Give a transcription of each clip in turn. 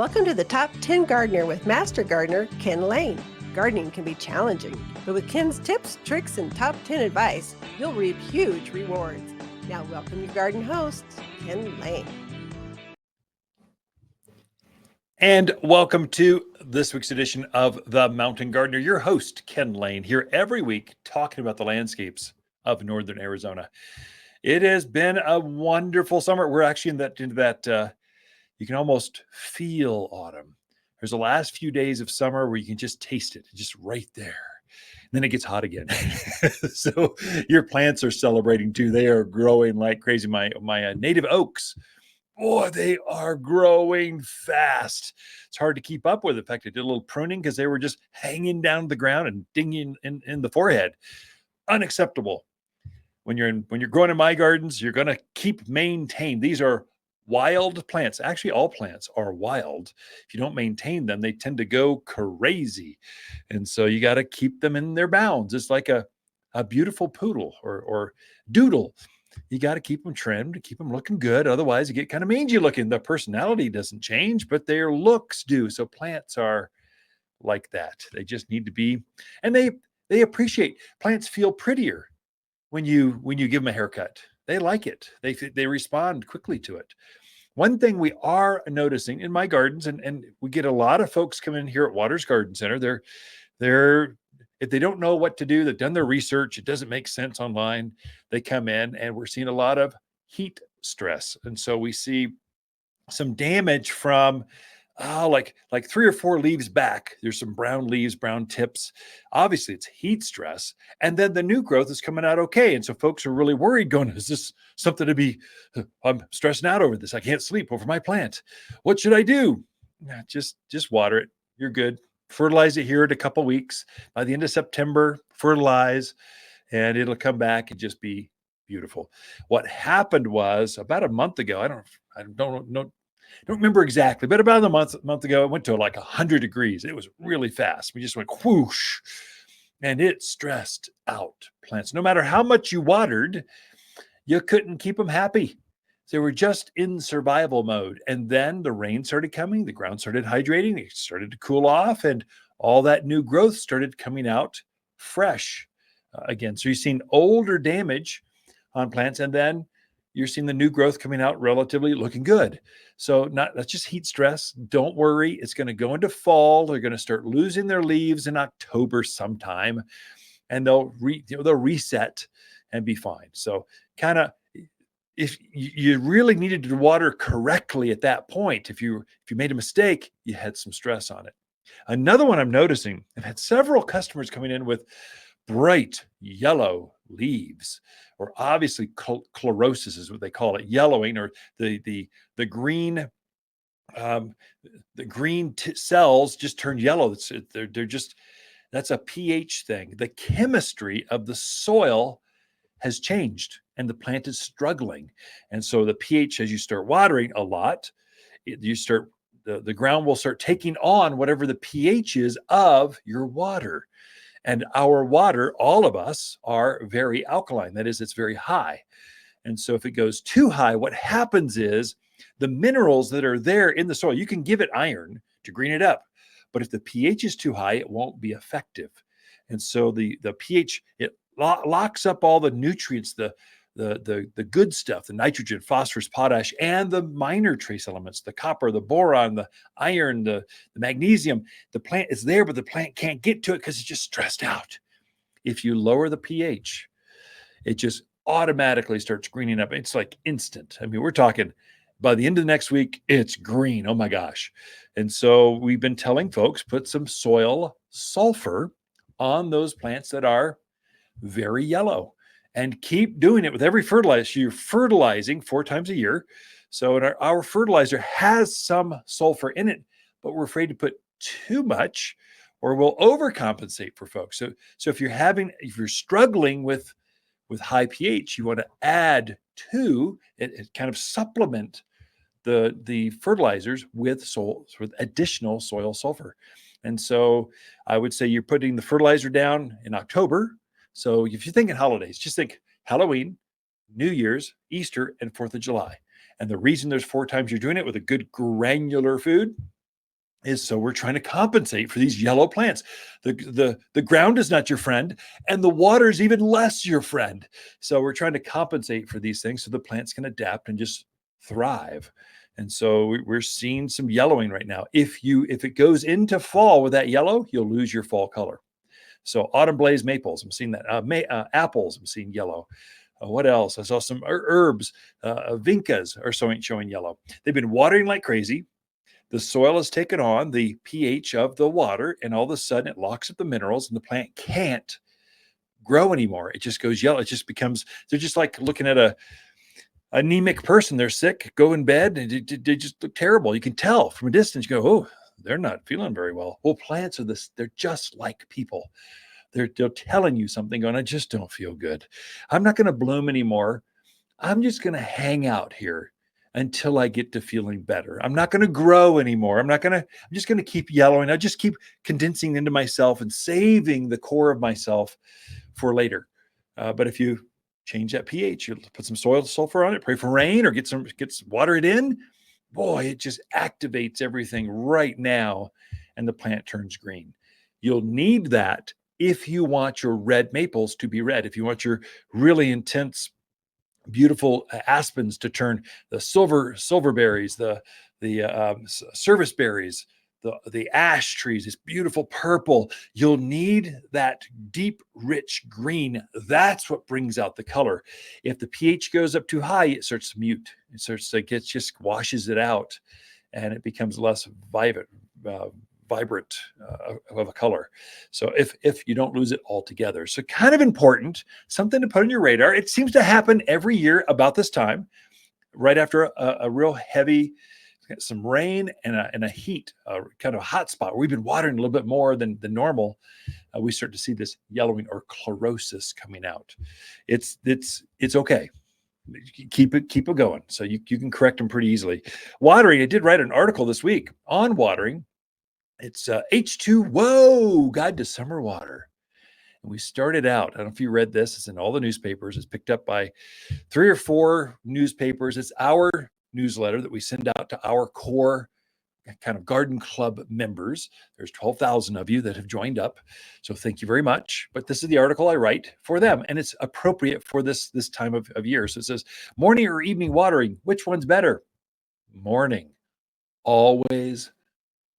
Welcome to the Top 10 Gardener with Master Gardener Ken Lain. Gardening can be challenging, but with Ken's tips, tricks, and top 10 advice, you'll reap huge rewards. Now, welcome your garden host, Ken Lain. And welcome to this week's edition of The Mountain Gardener. Your host, Ken Lain, here every week talking about the landscapes of northern Arizona. It has been a wonderful summer. We're actually into that you can almost feel autumn. There's the last few days of summer where you can just taste it, just right there. And then it gets hot again. So your plants are celebrating too. They are growing like crazy. My native oaks, boy, they are growing fast. It's hard to keep up with. In fact, I did a little pruning because they were just hanging down to the ground and dinging in the forehead. Unacceptable. When you're growing in my gardens, you're going to keep maintained. These are wild plants. Actually, all plants are wild. If you don't maintain them, they tend to go crazy. And so you got to keep them in their bounds. It's like a beautiful poodle or doodle. You got to keep them trimmed, keep them looking good. Otherwise, you get kind of mangy looking. The personality doesn't change, but their looks do. So plants are like that. They just need to be, and they appreciate. Plants feel prettier when you give them a haircut. They like it. They respond quickly to it. One thing we are noticing in my gardens, and we get a lot of folks come in here at Waters Garden Center. They're if they don't know what to do, they've done their research, it doesn't make sense online, they come in, and we're seeing a lot of heat stress. And so we see some damage from like 3 or 4 leaves back. There's some brown leaves, brown tips. Obviously, it's heat stress. And then the new growth is coming out okay. And so folks are really worried going, is this something to be, I'm stressing out over this. I can't sleep over my plant. What should I do? Just water it. You're good. Fertilize it here in a couple weeks. By the end of September, fertilize, and it'll come back and just be beautiful. What happened was about a month ago, I don't remember exactly, but about a month ago, it went to like 100 degrees. It was really fast. We just went whoosh, and it stressed out plants. No matter how much you watered, you couldn't keep them happy. They were just in survival mode. And then the rain started coming, the ground started hydrating, it started to cool off, and all that new growth started coming out fresh again. So you've seen older damage on plants, and then you're seeing the new growth coming out relatively looking good. So that's just heat stress. Don't worry. It's going to go into fall. They're going to start losing their leaves in October sometime, and they'll reset and be fine. So kind of, if you really needed to water correctly at that point, if you made a mistake, you had some stress on it. Another one I'm noticing, I've had several customers coming in with bright yellow leaves, or obviously chlorosis is what they call it, yellowing, or the green cells just turned yellow. They're just, that's a pH thing. The chemistry of the soil has changed and the plant is struggling. And so the pH, as you start watering a lot, the ground will start taking on whatever the pH is of your water. And our water, all of us, are very alkaline. That is, it's very high. And so if it goes too high, what happens is the minerals that are there in the soil, you can give it iron to green it up. But if the pH is too high, it won't be effective. And so the pH, it locks up all the nutrients, the good stuff, the nitrogen, phosphorus, potash, and the minor trace elements, the copper, the boron, the iron, the magnesium. The plant is there, but the plant can't get to it because it's just stressed out. If you lower the pH, it just automatically starts greening up. It's like instant. I mean, we're talking by the end of the next week, it's green. Oh my gosh. And so we've been telling folks, put some soil sulfur on those plants that are very yellow, and keep doing it with every fertilizer. You're fertilizing 4 times a year. So our fertilizer has some sulfur in it, but we're afraid to put too much or we'll overcompensate for folks. So if you're struggling with high pH, you want to add to it, kind of supplement the fertilizers with additional soil sulfur. And so I would say you're putting the fertilizer down in October. So if you're thinking holidays, just think Halloween, New Year's, Easter, and 4th of July. And the reason there's 4 times you're doing it with a good granular food, is so we're trying to compensate for these yellow plants. The ground is not your friend, and the water is even less your friend. So we're trying to compensate for these things so the plants can adapt and just thrive. And so we're seeing some yellowing right now. If it goes into fall with that yellow, you'll lose your fall color. So autumn blaze maples, I'm seeing that. Apples, I'm seeing yellow. What else? I saw some herbs. Vincas are showing yellow. They've been watering like crazy. The soil has taken on the pH of the water, and all of a sudden it locks up the minerals, and the plant can't grow anymore. It just goes yellow. It just becomes, they're just like looking at a anemic person. They're sick, go in bed, and they just look terrible. You can tell from a distance, you go, oh, they're not feeling very well. Well, plants are this, they're just like people. They're telling you something, going, I just don't feel good. I'm not going to bloom anymore. I'm just going to hang out here until I get to feeling better. I'm not going to grow anymore. I'm just going to keep yellowing. I just keep condensing into myself and saving the core of myself for later. But if you change that pH, you put some soil sulfur on it, pray for rain, or water it in, boy, it just activates everything right now, and the plant turns green. You'll need that if you want your red maples to be red. If you want your really intense, beautiful aspens to turn the silver berries, the service berries, the ash trees, this beautiful purple, you'll need that deep, rich green. That's what brings out the color. If the pH goes up too high, it starts to mute. It starts to just washes it out, and it becomes less vibrant of a color. So if you don't lose it altogether. So kind of important, something to put on your radar. It seems to happen every year about this time, right after a real heavy, some rain and a heat, kind of a hot spot where we've been watering a little bit more than normal. We start to see this yellowing or chlorosis coming out. It's okay. Keep it going. So you can correct them pretty easily. Watering, I did write an article this week on watering. It's H2O, Guide to Summer Water. And we started out, I don't know if you read this, it's in all the newspapers. It's picked up by 3 or 4 newspapers. It's our newsletter that we send out to our core kind of garden club members. There's 12,000 of you that have joined up. So thank you very much. But this is the article I write for them, and it's appropriate for this time of year. So it says, morning or evening watering, which one's better? Morning. Always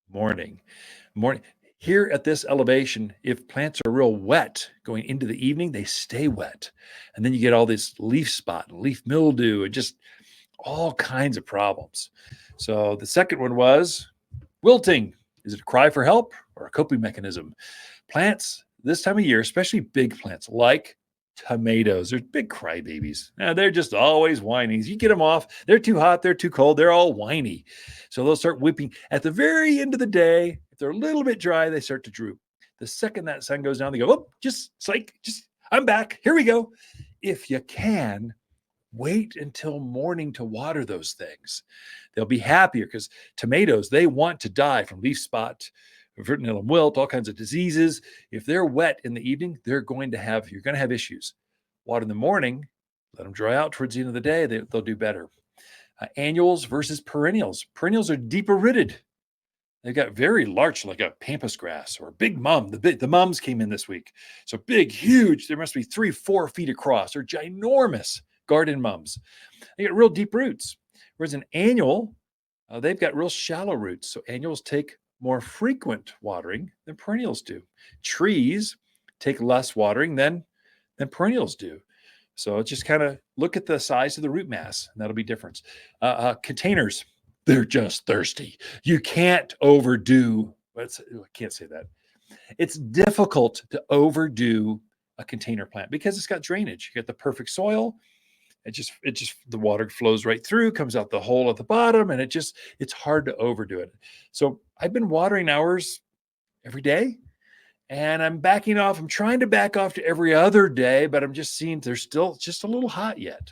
morning. Here at this elevation, if plants are real wet going into the evening, they stay wet. And then you get all this leaf spot and leaf mildew and just all kinds of problems. So the second one was wilting. Is it a cry for help or a coping mechanism? Plants this time of year, especially big plants like tomatoes, they're big crybabies. They're just always whining. You get them off, they're too hot, they're too cold, they're all whiny. So they'll start whipping at the very end of the day. If they're a little bit dry, they start to droop. The second that sun goes down, they go, oh, just I'm back. Here we go. If you can, wait until morning to water those things. They'll be happier because tomatoes, they want to die from leaf spot, vertical wilt, all kinds of diseases. If they're wet in the evening, you're going to have issues. Water in the morning, let them dry out towards the end of the day, they'll do better. Annuals versus perennials. Perennials are deeper rooted. They've got very large, like a pampas grass or a big mum. The mums came in this week. So big, huge. There must be 3-4 feet across. They're ginormous garden mums. They got real deep roots. Whereas an annual, they've got real shallow roots. So annuals take more frequent watering than perennials do. Trees take less watering than perennials do. So just kind of look at the size of the root mass, and that'll be different. Containers, they're just thirsty. You can't overdo. I can't say that. It's difficult to overdo a container plant because it's got drainage. You got the perfect soil. It just the water flows right through, comes out the hole at the bottom, and it's hard to overdo it. So I've been watering hours every day, and I'm backing off. I'm trying to back off to every other day, but I'm just seeing they're still just a little hot yet.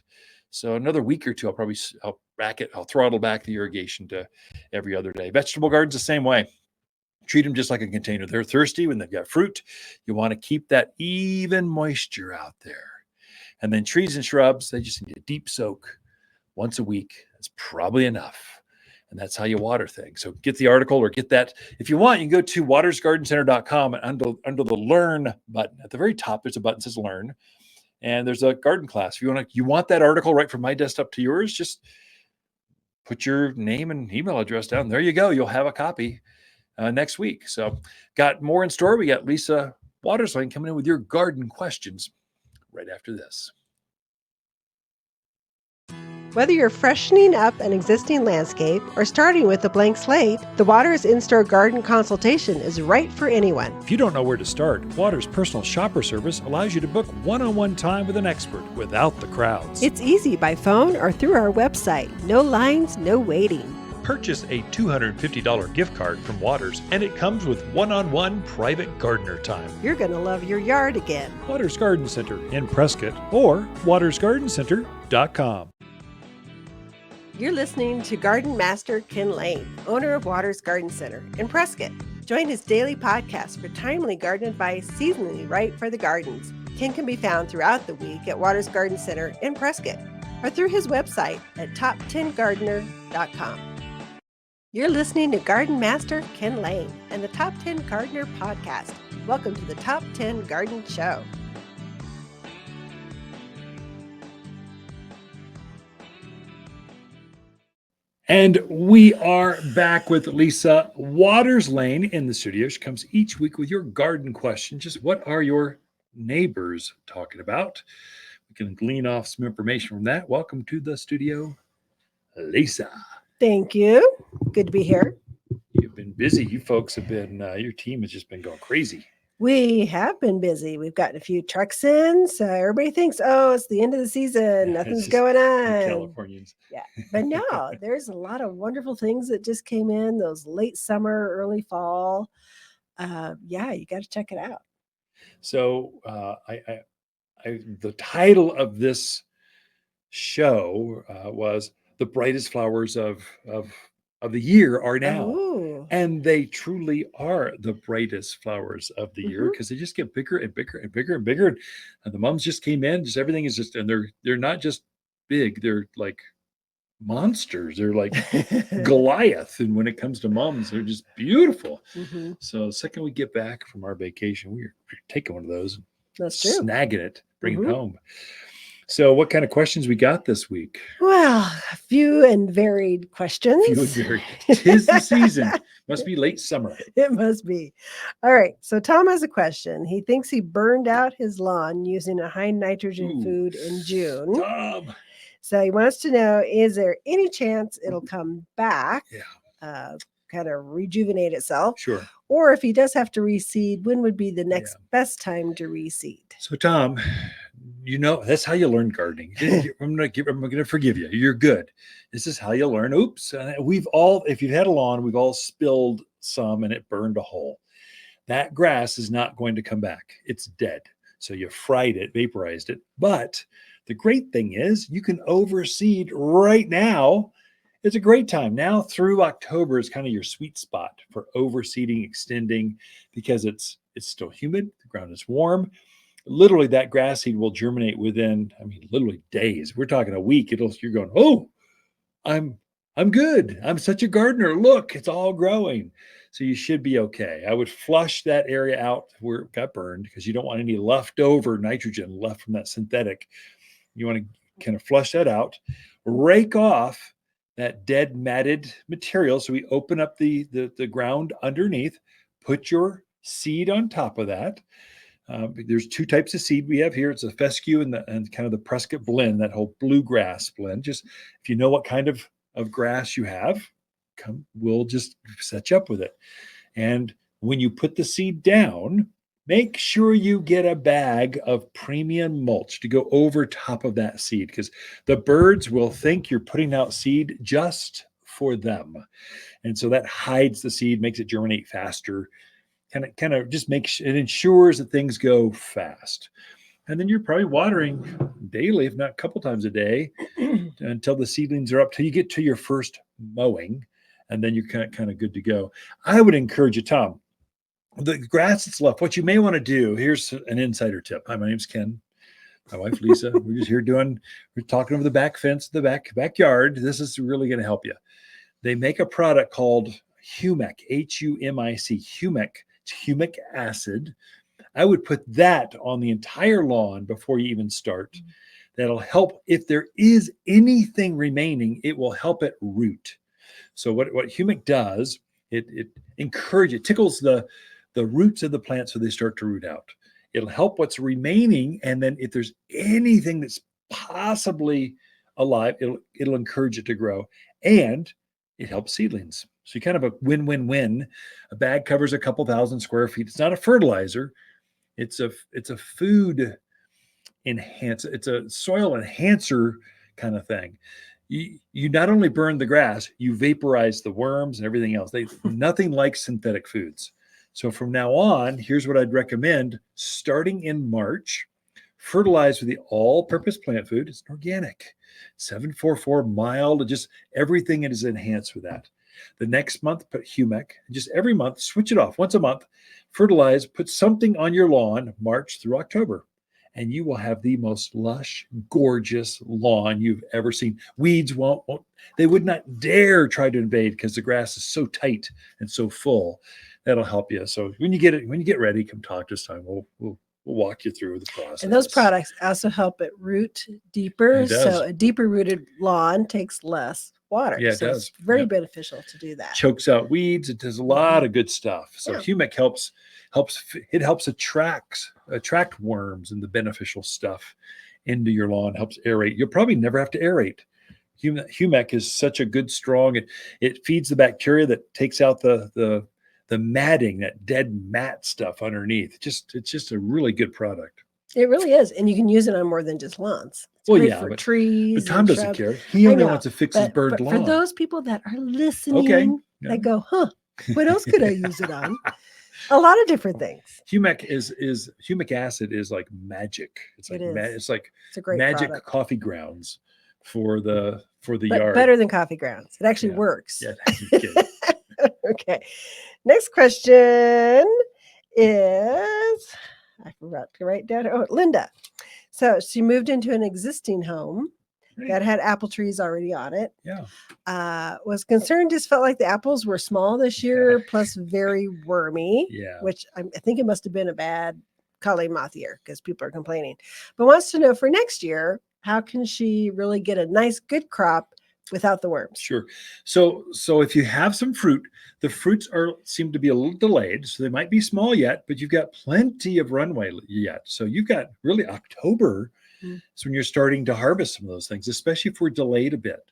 So another week or two, I'll throttle back the irrigation to every other day. Vegetable gardens the same way. Treat them just like a container. They're thirsty when they've got fruit. You want to keep that even moisture out there. And then trees and shrubs, they just need a deep soak once a week. That's probably enough. And that's how you water things. So get the article or get that. If you want, you can go to watersgardencenter.com and under the Learn button. At the very top, there's a button that says Learn. And there's a garden class. If you want that article right from my desktop to yours, just put your name and email address down. There you go. You'll have a copy next week. So got more in store. We got Lisa Lain coming in with your garden questions right after this. Whether you're freshening up an existing landscape or starting with a blank slate, the Waters In-Store Garden Consultation is right for anyone. If you don't know where to start, Waters' personal shopper service allows you to book one-on-one time with an expert without the crowds. It's easy by phone or through our website. No lines, no waiting. Purchase a $250 gift card from Waters, and it comes with one-on-one private gardener time. You're going to love your yard again. Waters Garden Center in Prescott or watersgardencenter.com. You're listening to Garden Master Ken Lain, owner of Waters Garden Center in Prescott. Join his daily podcast for timely garden advice seasonally right for the gardens. Ken can be found throughout the week at Waters Garden Center in Prescott or through his website at top10gardener.com. You're listening to Garden Master Ken Lain and the Top 10 Gardener podcast. Welcome to the Top 10 Garden Show. And we are back with Lisa Lain in the studio. She comes each week with your garden question. Just what are your neighbors talking about? We can glean off some information from that. Welcome to the studio, Lisa. Thank you. Good to be here. You've been busy. You folks have been, your team has just been going crazy. We have been busy. We've gotten a few trucks in, so everybody thinks, oh, it's the end of the season. Nothing's going on. Californians. Yeah, but no, there's a lot of wonderful things that just came in, those late summer, early fall. Yeah, you got to check it out. So the title of this show was The Brightest Flowers of the Year Are Now. Ooh. And they truly are the brightest flowers of the year because they just get bigger and bigger and bigger and bigger. And the mums just came in, just everything is just, and they're not just big, they're like monsters. They're like Goliath. And when it comes to mums, they're just beautiful. So the second we get back from our vacation, we're taking one of those. That's true. Snagging it, bringing it home. So what kind of questions we got this week? Well, a few and varied questions. Tis the season. Must be late summer. It must be. All right. So Tom has a question. He thinks he burned out his lawn using a high nitrogen food in June. Tom. So he wants to know, is there any chance it'll come back? Yeah. Kind of rejuvenate itself. Sure. Or if he does have to reseed, when would be the next best time to reseed? So Tom, you know, that's how you learn gardening. I'm going to forgive you. You're good. This is how you learn. Oops. We've all, if you've had a lawn, we've all spilled some and it burned a hole. That grass is not going to come back. It's dead. So you fried it, vaporized it. But the great thing is you can overseed right now. It's a great time. Now through October is kind of your sweet spot for overseeding, extending, because it's still humid. The ground is warm. Literally that grass seed will germinate within, literally days. We're talking a week. You're going, oh, I'm good. I'm such a gardener. Look, it's all growing. So you should be okay. I would flush that area out where it got burned because you don't want any leftover nitrogen left from that synthetic. You want to kind of flush that out, rake off that dead matted material. So we open up the ground underneath, put your seed on top of that. There's two types of seed we have here. It's a fescue and kind of the Prescott blend, that whole bluegrass blend. Just if you know what kind of grass you have, we'll just set you up with it. And when you put the seed down, make sure you get a bag of premium mulch to go over top of that seed, because the birds will think you're putting out seed just for them. And so that hides the seed, makes it germinate faster. Kind of just makes it ensures that things go fast. And then you're probably watering daily, if not a couple times a day, until the seedlings are up, till you get to your first mowing, and then you're kind of good to go. I would encourage you, Tom, the grass that's left, what you may want to do, here's an insider tip. Hi, my name's Ken. My wife, Lisa. We're just here we're talking over the back fence, the backyard. This is really going to help you. They make a product called humic, Humic, humic. It's humic acid. I would put that on the entire lawn before you even start. That'll help. If there is anything remaining, it will help it root. So what humic does, it encourages, it tickles the roots of the plant so they start to root out. It'll help what's remaining, and then if there's anything that's possibly alive, it'll encourage it to grow, and it helps seedlings. So you kind of a win-win-win. A bag covers a couple thousand square feet. It's not a fertilizer. It's a food enhancer. It's a soil enhancer kind of thing. You not only burn the grass, you vaporize the worms and everything else. Nothing like synthetic foods. So from now on, here's what I'd recommend. Starting in March, fertilize with the all-purpose plant food. It's organic, 744, mild, just everything is enhanced with that. The next month, put humic. Just every month, switch it off once a month. Fertilize, put something on your lawn March through October, and you will have the most lush, gorgeous lawn you've ever seen. Weeds they would not dare try to invade because the grass is so tight and so full. That'll help you. So when you get ready, come talk to us. We'll walk you through the process. And those products also help it root deeper. It does. So a deeper rooted lawn takes less water. Yeah, it so does. It's very beneficial to do that. Chokes out weeds. It does a lot of good stuff. So humic helps attract worms and the beneficial stuff into your lawn, helps aerate. You'll probably never have to aerate. Humic is such a good, strong, it feeds the bacteria that takes out the matting, that dead mat stuff underneath. It's just a really good product. It really is. And you can use it on more than just lawns. It's great for trees. But Tom doesn't care. He only wants to fix his bird lawn. For those people that are listening, that go, what else could I use it on? A lot of different things. Humic acid is like magic. It's a great magic product. Coffee grounds for the yard. Better than coffee grounds. It actually works. Yeah. Okay. Next question is, I forgot to write down. Oh, Linda. So she moved into an existing home that had apple trees already on it. Yeah. Was concerned, just felt like the apples were small this year, plus very wormy. Yeah. Which I think it must have been a bad calling moth year because people are complaining. But wants to know for next year, how can she really get a nice, good crop without the worms? Sure. So if you have some fruit, the fruits seem to be a little delayed, so they might be small yet, but you've got plenty of runway yet. So you've got really October. So when you're starting to harvest some of those things, especially if we're delayed a bit.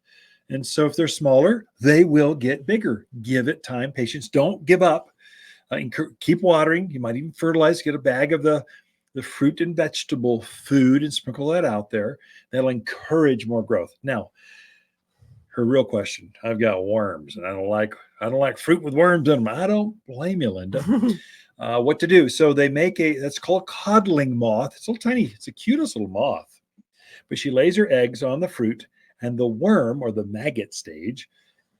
And so if they're smaller, they will get bigger. Give it time, patience. Don't give up. Keep watering. You might even fertilize, get a bag of the fruit and vegetable food and sprinkle that out there. That'll encourage more growth. Now, her real question, I've got worms and I don't like fruit with worms in them. I don't blame you, Linda. What to do? So they make that's called codling moth. It's a little tiny, it's the cutest little moth. But she lays her eggs on the fruit, and the worm, or the maggot stage,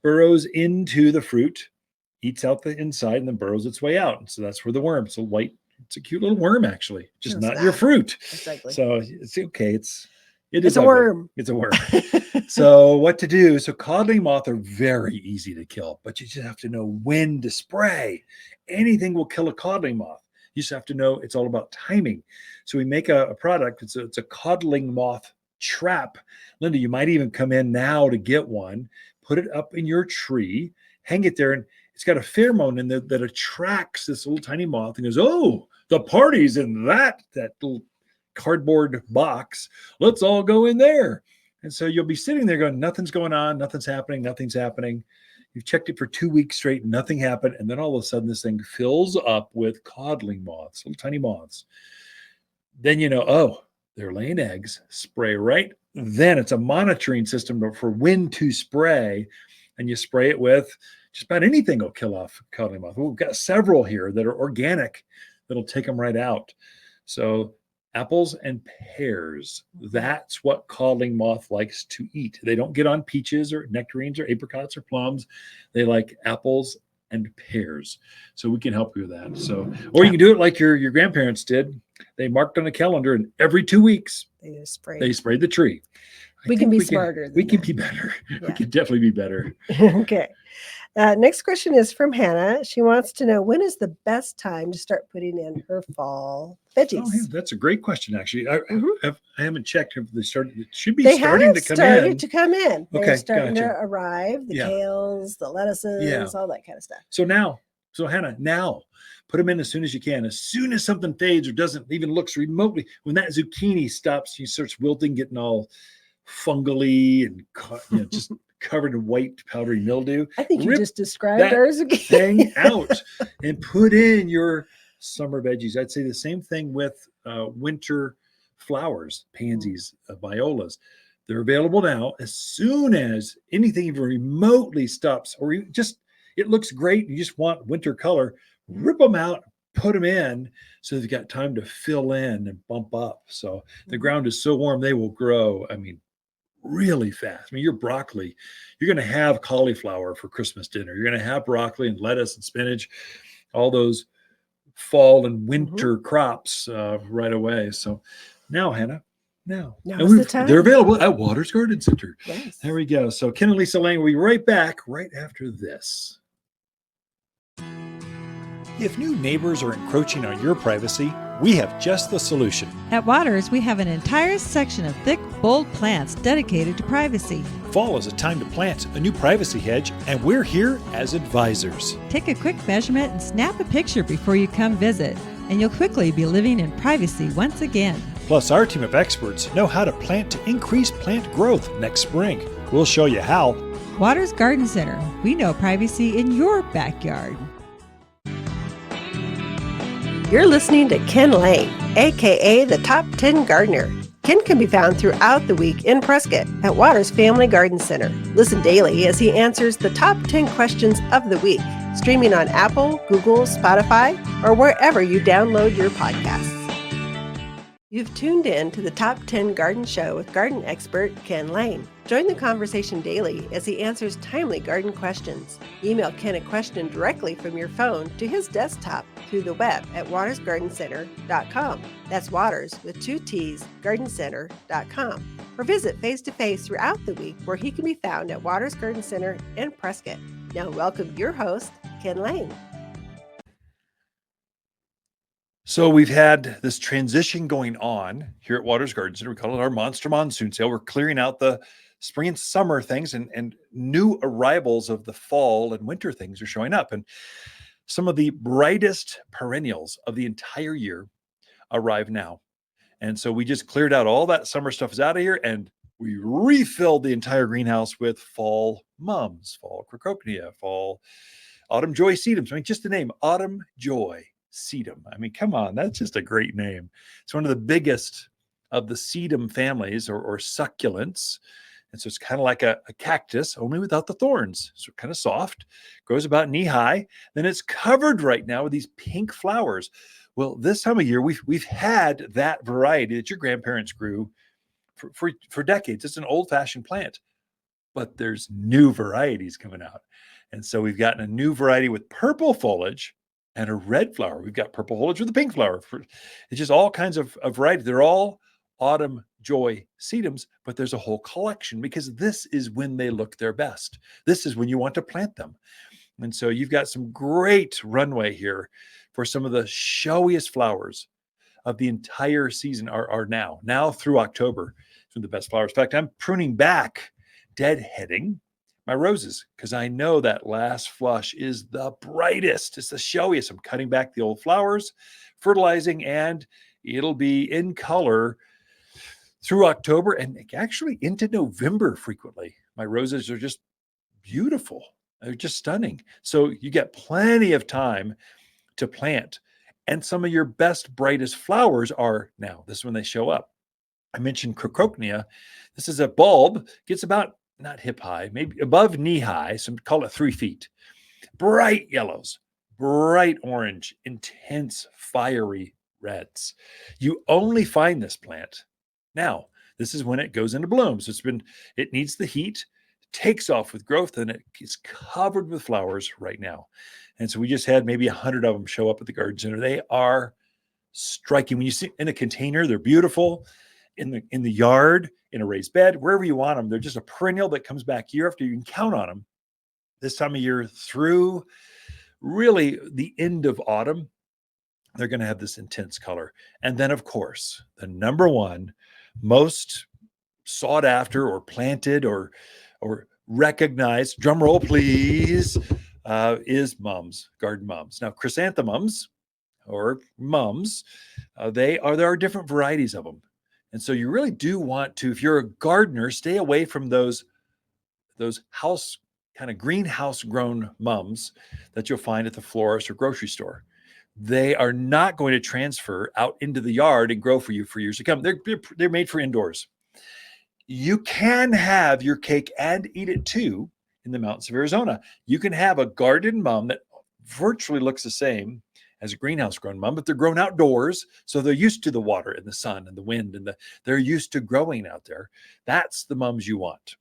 burrows into the fruit, eats out the inside, and then burrows its way out. And so that's where the worm. It's a cute little worm, actually, just not your fruit. Exactly. So it's okay. It's a worm. It's a worm. So what to do? So codling moth are very easy to kill, but you just have to know when to spray. Anything will kill a codling moth. You just have to know it's all about timing. So we make a product. It's a codling moth trap. Linda, you might even come in now to get one, put it up in your tree, hang it there, and it's got a pheromone in there that attracts this little tiny moth and goes, oh, the party's in that little cardboard box. Let's all go in there. And so you'll be sitting there going, nothing's going on, nothing's happening. You've checked it for 2 weeks straight, nothing happened. And then all of a sudden this thing fills up with codling moths, little tiny moths. Then you know, oh, they're laying eggs. Spray right then. It's a monitoring system for when to spray. And you spray it with just about anything will kill off codling moth. We've got several here that are organic that'll take them right out. So apples and pears, that's what codling moth likes to eat. They don't get on peaches or nectarines or apricots or plums. They like apples and pears. So we can help you with that. So, or you can do it like your grandparents did. They marked on a calendar, and every 2 weeks they sprayed the tree. We can be smarter than We can that. be better. We Yeah. can definitely be better. Okay. Next question is from Hannah. She wants to know, when is the best time to start putting in her fall veggies? Oh, yeah, that's a great question, actually. I haven't checked if they started. It should be They starting have to come started in. to come in. They're Okay, starting gotcha. to arrive. The Yeah. kales, the lettuces, all that kind of stuff. So Hannah, now put them in as soon as you can. As soon as something fades or doesn't even looks remotely, when that zucchini stops, he starts wilting, getting all fungally and just covered in white powdery mildew. I think you Rip just described that our zucchini thing out and put in your summer veggies. I'd say the same thing with winter flowers, pansies, violas. They're available now. As soon as anything even remotely stops, or just it looks great, you just want winter color, rip them out, put them in, so they've got time to fill in and bump up. So the ground is so warm, they will grow. I mean, really fast. I mean, your broccoli, you're going to have cauliflower for Christmas dinner. You're going to have broccoli and lettuce and spinach, all those fall and winter crops right away. So now, Hannah, now Now's the time. they're available at Waters Garden Center. Yes. There we go. So Ken and Lisa Lain will be right back right after this. If new neighbors are encroaching on your privacy, we have just the solution. At Waters, we have an entire section of thick, bold plants dedicated to privacy. Fall is a time to plant a new privacy hedge, and we're here as advisors. Take a quick measurement and snap a picture before you come visit, and you'll quickly be living in privacy once again. Plus, our team of experts know how to plant to increase plant growth next spring. We'll show you how. Waters Garden Center. We know privacy in your backyard. You're listening to Ken Lain, aka the Top 10 Gardener. Ken can be found throughout the week in Prescott at Waters Family Garden Center. Listen daily as he answers the top 10 questions of the week, streaming on Apple, Google, Spotify, or wherever you download your podcasts. You've tuned in to the Top 10 Garden Show with garden expert Ken Lain. Join the conversation daily as he answers timely garden questions. Email Ken a question directly from your phone to his desktop through the web at watersgardencenter.com. That's Waters with 2 T's, gardencenter.com. Or visit face-to-face throughout the week where he can be found at Waters Garden Center in Prescott. Now welcome your host, Ken Lain. So we've had this transition going on here at Waters Garden Center. We call it our Monster Monsoon Sale. We're clearing out the spring and summer things, and new arrivals of the fall and winter things are showing up. And some of the brightest perennials of the entire year arrive now. And so we just cleared out all that summer stuff is out of here, and we refilled the entire greenhouse with fall mums, fall crocopnia, fall autumn joy sedums. I mean, just the name, autumn joy sedum. I mean, come on, that's just a great name. It's one of the biggest of the sedum families or succulents. And so it's kind of like a cactus, only without the thorns. So kind of soft, grows about knee high. Then it's covered right now with these pink flowers. Well, this time of year, we've had that variety that your grandparents grew for decades. It's an old-fashioned plant, but there's new varieties coming out. And so we've gotten a new variety with purple foliage and a red flower. We've got purple foliage with a pink flower. It's just all kinds of variety. They're all autumn joy sedums, but there's a whole collection because this is when they look their best. This is when you want to plant them. And so you've got some great runway here for some of the showiest flowers of the entire season are now through October. Some of the best flowers. In fact, I'm pruning back, deadheading my roses because I know that last flush is the brightest. It's the showiest. I'm cutting back the old flowers, fertilizing, and it'll be in color through October and actually into November frequently. My roses are just beautiful. They're just stunning. So you get plenty of time to plant. And some of your best, brightest flowers are now. This is when they show up. I mentioned crocopnia. This is a bulb, gets about not hip high, maybe above knee high, some call it 3 feet. Bright yellows, bright orange, intense fiery reds. You only find this plant now. This is when it goes into bloom. So it needs the heat, takes off with growth, and it is covered with flowers right now. And so we just had maybe 100 of them show up at the garden center. They are striking. When you see in a container, they're beautiful. in the yard, in a raised bed, wherever you want them. They're just a perennial that comes back year after year. You can count on them this time of year through really the end of autumn. They're going to have this intense color. And then, of course, the number one most sought after or planted or recognized, drum roll please, is mums, garden mums. Now, chrysanthemums or mums, there are different varieties of them. And so you really do want to, if you're a gardener, stay away from those house kind of greenhouse grown mums that you'll find at the florist or grocery store. They are not going to transfer out into the yard and grow for you for years to come. They're made for indoors. You can have your cake and eat it too in the mountains of Arizona. You can have a garden mum that virtually looks the same as a greenhouse grown mum, but they're grown outdoors. So they're used to the water and the sun and the wind, and they're used to growing out there. That's the mums you want.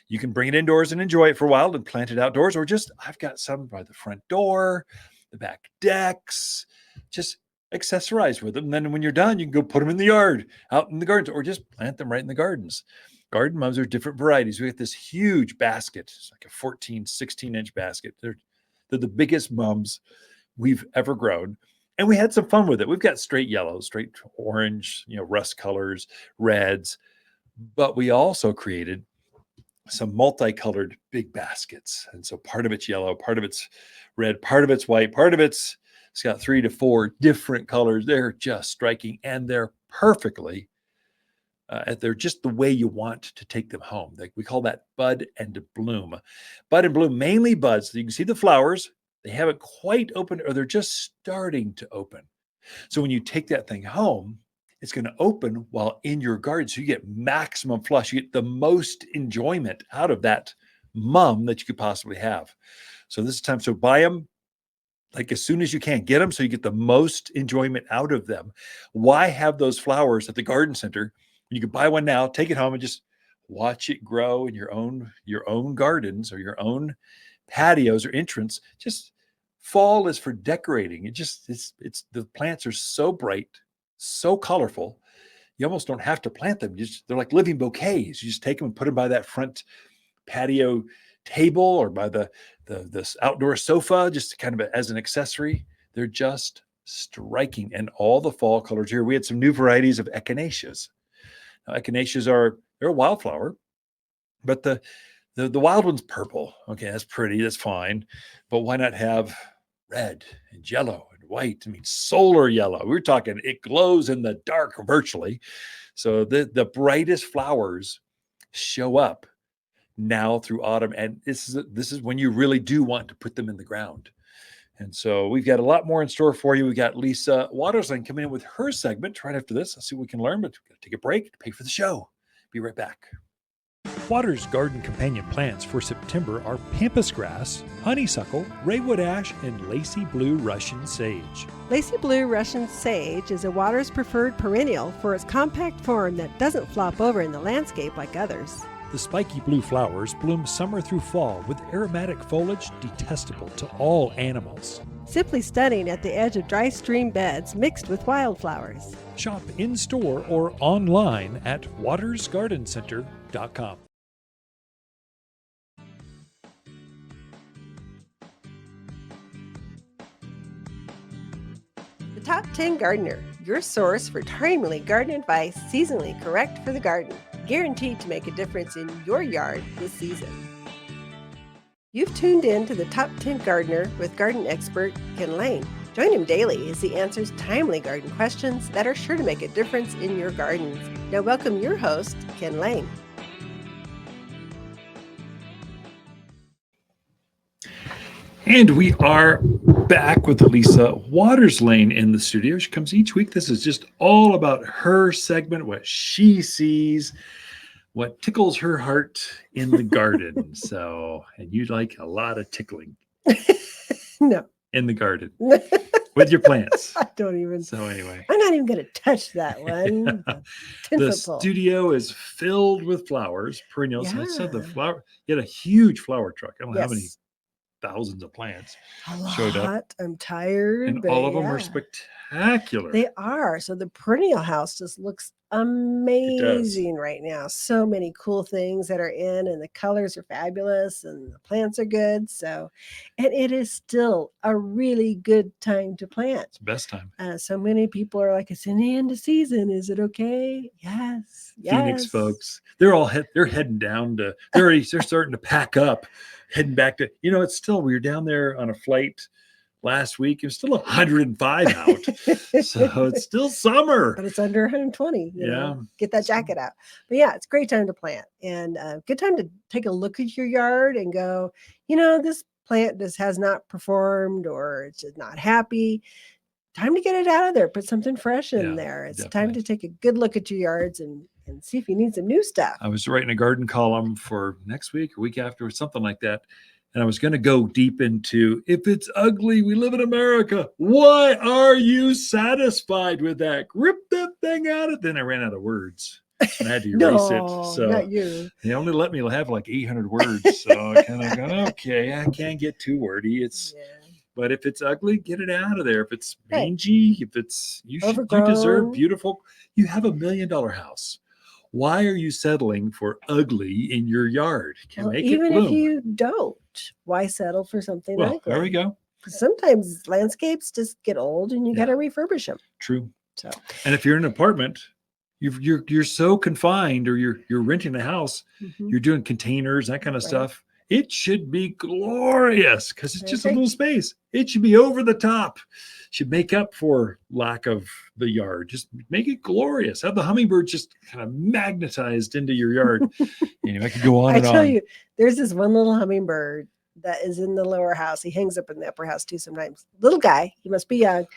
You can bring it indoors and enjoy it for a while and plant it outdoors, or just, I've got some by the front door, the back decks, just accessorize with them. And then when you're done, you can go put them in the yard, out in the gardens, or just plant them right in the gardens. Garden mums are different varieties. We got this huge basket. It's like a 14, 16-inch basket. They're the biggest mums we've ever grown. And we had some fun with it. We've got straight yellow, straight orange, rust colors, reds. But we also created some multicolored big baskets. And so part of it's yellow, part of it's red, part of it's white, part of it's got 3 to 4 different colors. They're just striking, and they're perfectly, they're just the way you want to take them home. We call that bud and bloom. Bud and bloom, mainly buds. So you can see the flowers. They haven't quite opened, or they're just starting to open. So when you take that thing home, it's going to open while in your garden. So you get maximum flush. You get the most enjoyment out of that mum that you could possibly have. So this is time. So buy them like as soon as you can. Get them so you get the most enjoyment out of them. Why have those flowers at the garden center? You can buy one now, take it home, and just watch it grow in your own gardens or your own patios or entrance. Just fall is for decorating. It's the plants are so bright, so colorful. You almost don't have to plant them. They're like living bouquets. You just take them and put them by that front patio table or by this outdoor sofa, just kind of as an accessory. They're just striking. And all the fall colors here. We had some new varieties of echinaceas. Now, echinaceas they're a wildflower, but the wild one's purple. Okay, that's pretty, that's fine. But why not have red and yellow and white? I mean, solar yellow. We're talking, it glows in the dark virtually. So the brightest flowers show up now through autumn. And this is when you really do want to put them in the ground. And so we've got a lot more in store for you. We got Lisa Lain coming in with her segment right after this. Let's see what we can learn, but we've got to take a break to pay for the show. Be right back. Water's garden companion plants for September are pampas grass, honeysuckle, raywood ash, and lacy blue Russian sage. Lacy blue Russian sage is a Water's preferred perennial for its compact form that doesn't flop over in the landscape like others. The spiky blue flowers bloom summer through fall with aromatic foliage detestable to all animals. Simply stunning at the edge of dry stream beds mixed with wildflowers. Shop in-store or online at watersgardencenter.com. The Top 10 Gardener, your source for timely garden advice seasonally correct for the garden. Guaranteed to make a difference in your yard this season. You've tuned in to the Top 10 Gardener with garden expert Ken Lain. Join him daily as he answers timely garden questions that are sure to make a difference in your gardens. Now welcome your host, Ken Lain. And we are back with Lisa Lain in the studio. She comes each week. This is just all about her segment, what she sees, what tickles her heart in the garden. So, and you like a lot of tickling. No. In the garden with your plants. I don't even. So anyway. I'm not even going to touch that one. The studio is filled with flowers, perennials. Yeah. And I said the flower, you had a huge flower truck. I don't know how many thousands of plants showed up. I'm tired. And all of them are spectacular. They are. So the perennial house just looks amazing right now. So many cool things that are in, and the colors are fabulous, and the plants are good. So, and it is still a really good time to plant. It's the best time. So many people are like, it's in the end of season. Is it okay? Yes. Phoenix folks, they're heading down to, they're starting to pack up, heading back to, it's still, we were down there on a flight last week. It was still 105 out. So it's still summer. But it's under 120. Get that jacket out. But yeah, it's a great time to plant, and good time to take a look at your yard and go, this plant has not performed, or it's just not happy. Time to get it out of there. Put something fresh in there. It's time to take a good look at your yards and see if you need some new stuff. I was writing a garden column for next week or week after, or something like that. And I was going to go deep into, if it's ugly, we live in America. Why are you satisfied with that? Rip that thing out of. Then I ran out of words. And I had to erase it. So not you. They only let me have like 800 words. So I kind of going, okay, I can't get too wordy. But if it's ugly, get it out of there. If it's mangy, if it's, you deserve beautiful. You have $1 million house. Why are you settling for ugly in your yard? Make it bloom. Even if you don't, why settle for something ugly? There we go. Sometimes landscapes just get old and you got to refurbish them. True. So, and if you're in an apartment, you're so confined, or you're renting a house, you're doing containers, that kind of stuff. It should be glorious because it's just a little space. It should be over the top. Should make up for lack of the yard. Just make it glorious. Have the hummingbird just kind of magnetized into your yard. Anyway, I could go on and on. I tell you, there's this one little hummingbird that is in the lower house. He hangs up in the upper house too sometimes. Little guy. He must be young.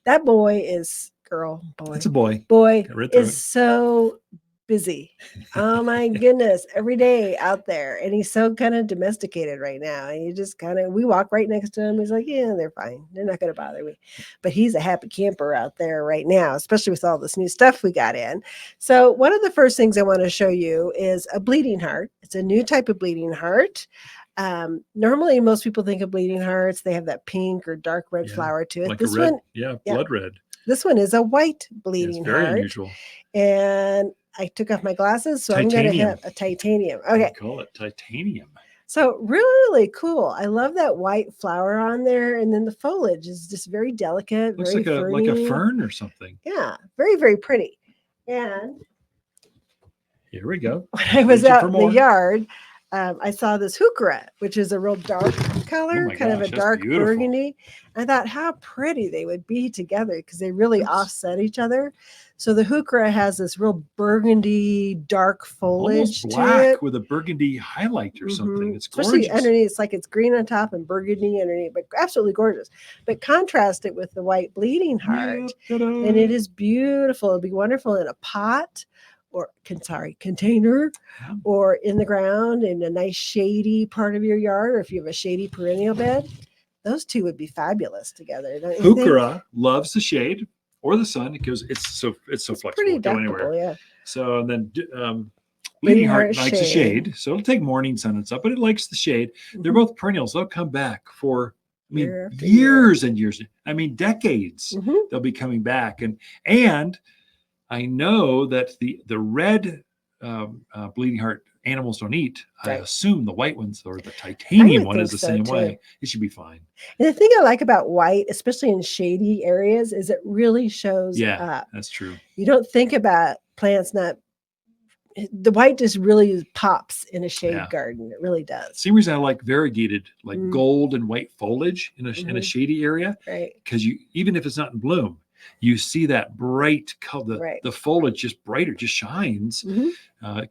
That boy is boy. It's a boy. Boy is so busy. Oh my goodness. Every day out there. And he's so kind of domesticated right now. And you just we walk right next to him. He's like, yeah, they're fine. They're not going to bother me. But he's a happy camper out there right now, especially with all this new stuff we got in. So one of the first things I want to show you is a bleeding heart. It's a new type of bleeding heart. Normally most people think of bleeding hearts. They have that pink or dark red flower to it. Like this one, blood red. This one is a white bleeding heart. Very unusual. And I took off my glasses, so titanium. I'm going to have a titanium. Okay. I call it titanium. So really cool. I love that white flower on there. And then the foliage is just very delicate. Looks very like a fern or something. Yeah. Very, very pretty. And here we go. When I was out in the yard, I saw this heuchera, which is a real dark color, of a dark burgundy. I thought how pretty they would be together because they really offset each other. So the heuchera has this real burgundy, dark foliage, almost black with a burgundy highlight or something. It's gorgeous. Especially underneath, it's like it's green on top and burgundy underneath, but absolutely gorgeous. But contrast it with the white bleeding heart, and it is beautiful. It'd be wonderful in a pot. Or container, or in the ground in a nice shady part of your yard, or if you have a shady perennial bed, those two would be fabulous together. Heuchera loves the shade or the sun because it's so flexible. Pretty go anywhere. Yeah. So and then bleeding heart likes the shade, so it'll take morning sun and stuff, but it likes the shade. They're both perennials. They'll come back for years and years. I mean decades. They'll be coming back and I know that the red bleeding heart animals don't eat. I assume the white ones or the titanium one is the same way. It should be fine. And the thing I like about white, especially in shady areas, is it really shows up. That's true. You don't think about plants the white just really pops in a shade garden. It really does. Same reason I like variegated, like gold and white foliage in a shady area. Right. Because even if it's not in bloom, you see that bright color, the foliage just brighter, just shines,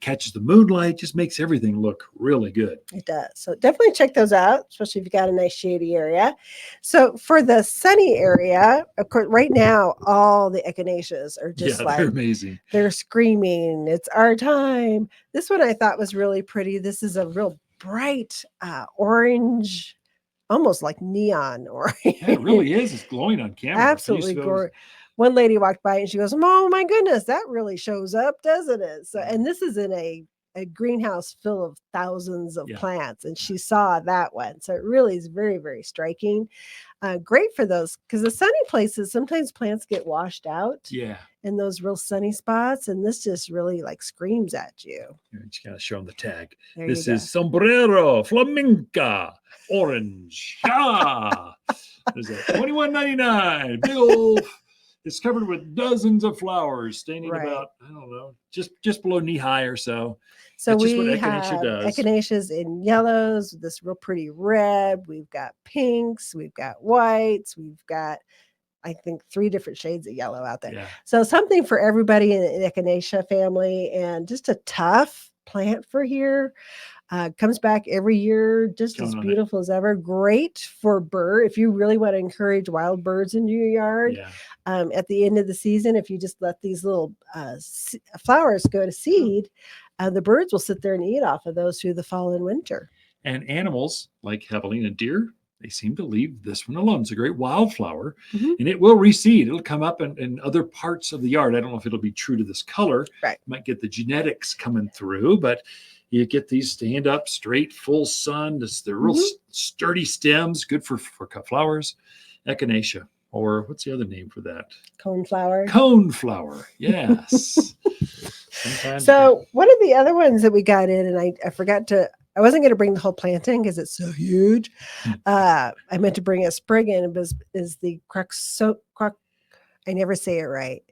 catches the moonlight, just makes everything look really good. It does. So definitely check those out, especially if you got a nice shady area. So for the sunny area, of course, right now, all the echinaceas are just they're amazing. They're screaming, it's our time. This one I thought was really pretty. This is a real bright orange, almost like neon orange. Yeah, it really is. It's glowing on camera. Absolutely gorgeous. One lady walked by and she goes, oh my goodness, that really shows up, doesn't it? So, and this is in a a greenhouse full of thousands of Yeah. plants, and she saw that one. So it really is very, very striking. Great for those, because the sunny places, sometimes plants get washed out Yeah. in those real sunny spots, and this just really like screams at you. You just gotta show them the tag. There This you is sombrero flamenca orange. Ah, there's that $21.99. Big old. It's covered with dozens of flowers, staining Right. about, I don't know, just below knee high or so. So That's just what we echinacea have does. echinaceas in yellows, this real pretty red. We've got pinks, we've got whites, we've got, I think, 3 different shades of yellow out there. Yeah. So something for everybody in the echinacea family, and just a tough plant for here. Comes back every year, just Count as on it. beautiful as ever. Great for bird. If you really want to encourage wild birds into your yard, Yeah. at the end of the season, if you just let these little flowers go to seed, the birds will sit there and eat off of those through the fall and winter. And animals like javelina deer, they seem to leave this one alone. It's a great wildflower, Mhm. and it will reseed. It'll come up in other parts of the yard. I don't know if it'll be true to this color. Right. You might get the genetics coming through, but you get these stand up, straight, full sun. They're real sturdy stems, good for cut flowers. Echinacea, or what's the other name for that? Coneflower. Coneflower. Yes. Sometimes So one of the other ones that we got in, and I forgot to, I wasn't going to bring the whole plant in because it's so huge. I meant to bring a sprig in, but is the I never say it right.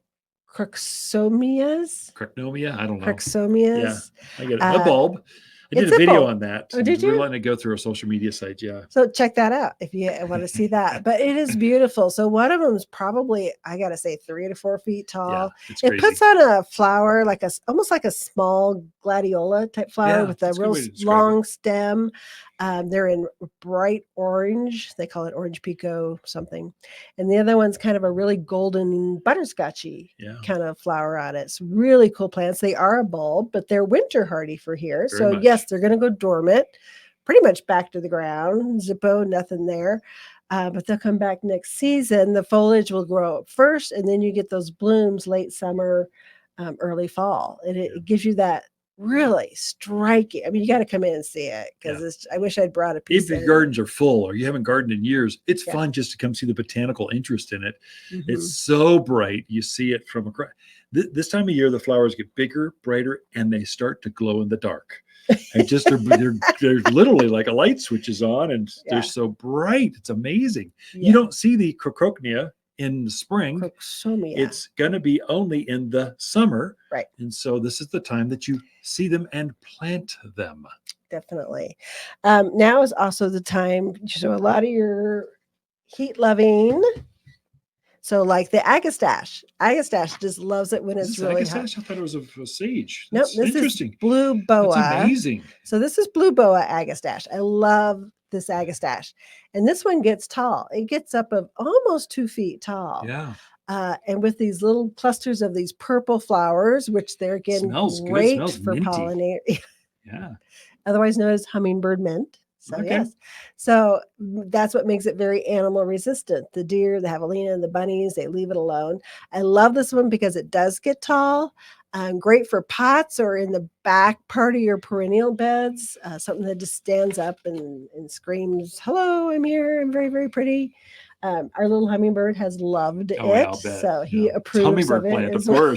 Crocsomias? Crocnomia, I don't know. Crocsomias. I get it. A bulb. I did it's a a video bulb. on that. Oh, did We're you? letting it go through our social media sites. Yeah. So check that out if you want to see that. But it is beautiful. So one of them is probably, I got to say, 3 to 4 feet tall. Yeah, it's It crazy. puts on a flower like almost like a small gladiola type flower Yeah, with a that's a good real way to describe long stem. They're in bright orange. They call it orange pico something. And the other one's kind of a really golden butterscotchy Yeah. kind of flower on it. It's really cool plants. They are a bulb, but they're winter hardy for here. Very So much. yes, they're going to go dormant, pretty much back to the ground. Zippo, nothing there. But they'll come back next season. The foliage will grow up first, and then you get those blooms late summer, early fall. And it gives you that really striking. I mean, you got to come in and see it, because I wish I'd brought a piece. If your gardens are full or you haven't gardened in years, it's Yeah. fun just to come see the botanical interest in it. Mhm. It's so bright. You see it from across. This time of year, the flowers get bigger, brighter, and they start to glow in the dark. And just they're literally like a light switch is on, and Yeah. they're so bright. It's amazing. Yeah. You don't see the crocronia in the spring. Crocosomia. It's going to be only in the summer. Right. And so this is the time that you see them and plant them. Definitely. Now is also the time. So a lot of your heat loving. So like the agastache. Agastache just loves it when Is it's this really agastache? hot. I thought it was a sage. Nope, That's this is interesting. blue boa. That's amazing. So this is blue boa agastache. I love this agastache. And this one gets tall. It gets up of almost 2 feet tall. Yeah. And with these little clusters of these purple flowers, which they're again Smells good. great Smells for minty. pollinating, Yeah. otherwise known as hummingbird mint. So Okay. yes, so that's what makes it very animal resistant. The deer, the javelina, and the bunnies, they leave it alone. I love this one because it does get tall. Great for pots or in the back part of your perennial beds. Something that just stands up and screams, "Hello, I'm here. I'm very, very pretty." Our little hummingbird has loved Oh, yeah, it, I'll bet. so he Yeah. It's approves hummingbird of it. plant, of as well.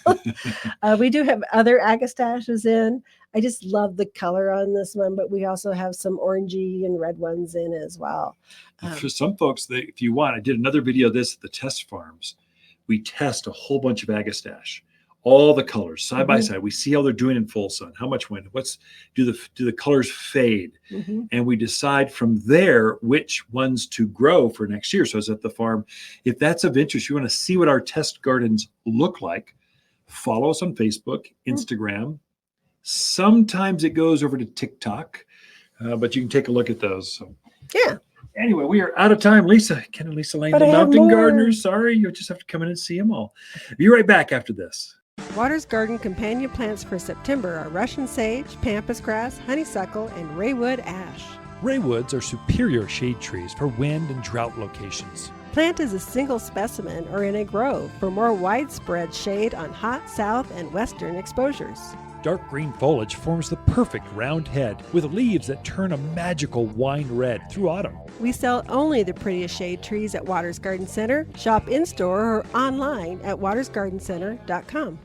course. We do have other agastaches in. I just love the color on this one, but we also have some orangey and red ones in as well. For some folks, if you want, I did another video of this at the test farms. We test a whole bunch of agastache, all the colors side by side. We see how they're doing in full sun, how much wind, do the colors fade, and we decide from there which ones to grow for next year. So I was at the farm. If that's of interest, you want to see what our test gardens look like, follow us on Facebook, Instagram. Sometimes it goes over to TikTok, but you can take a look at those. So. Yeah. Anyway, we are out of time. Ken and Lisa Lain, But the I have Mountain more. Gardeners. Sorry, you'll just have to come in and see them all. Be right back after this. Waters Garden companion plants for September are Russian sage, pampas grass, honeysuckle, and raywood ash. Raywoods are superior shade trees for wind and drought locations. Plant as a single specimen or in a grove for more widespread shade on hot south and western exposures. dark green foliage forms the perfect round head with leaves that turn a magical wine red through autumn. We sell only the prettiest shade trees at Waters Garden Center. Shop in-store or online at watersgardencenter.com.